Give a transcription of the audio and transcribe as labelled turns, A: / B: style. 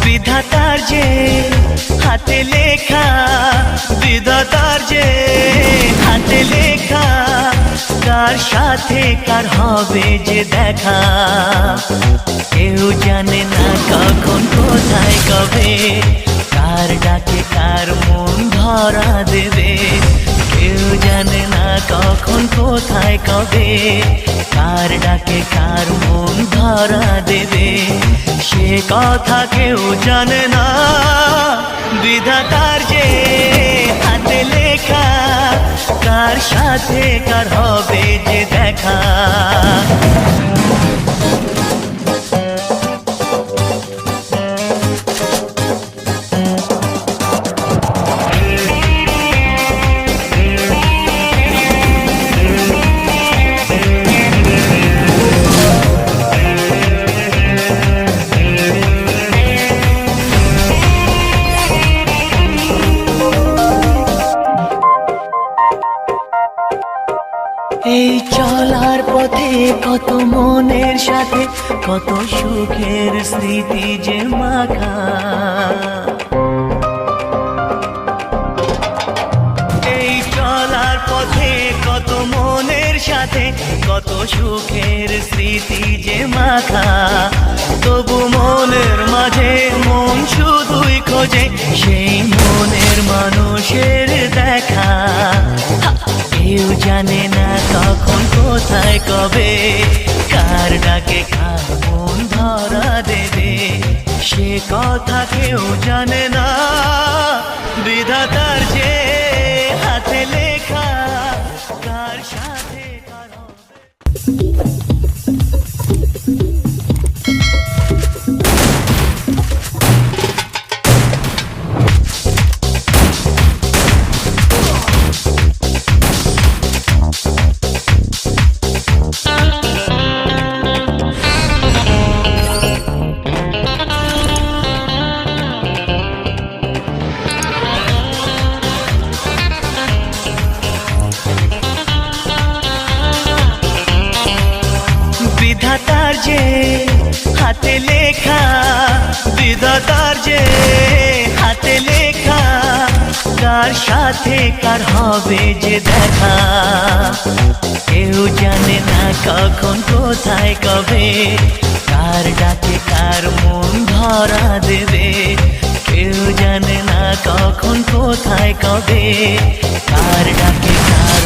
A: বিধাতার যে হাতে লেখা, বিধাতার যে হাতে লেখা, কার সাথে কার হবে যে দেখা, কেউ জানে না কখন কোথায় কবে, কার ডাকে কার মন ধরা দেবে, কেউ জানে না কখন কোথায় কবে, কার ডাকে কার মন ধরা দেবে, সে কথা কেউ জানে না। বিধাতার যে হাতে লেখা, কার সাথে কার হবে যে দেখা। এই চলার পথে কত মনের সাথে কত সুখের স্মৃতি যে মাখা, এই চলার পথে কত মনের সাথে কত সুখের স্মৃতি যে মাখা, তবু মনের মাঝে মন শুধুই খোঁজে সেই মনের মানুষের দেখা। কেউ জানে না কখন কোথায় কবে, কার ডাকে কার মন ধরা দেবে, সে কথা কেউ জানে না। বিধাতার যে হাতে লেখা, কার সাথে কার হবে। বিধাতার যে হাতে লেখা, বিধাতার যে হাতে লেখা, কার সাথে কার হবে যে দেখা, কেউ জানে না কখন কোথায় কবে, কার ডাকে কার মন ধরা দেবে, কেউ জানে না কখন কোথায় কবে, কার ডাকে কার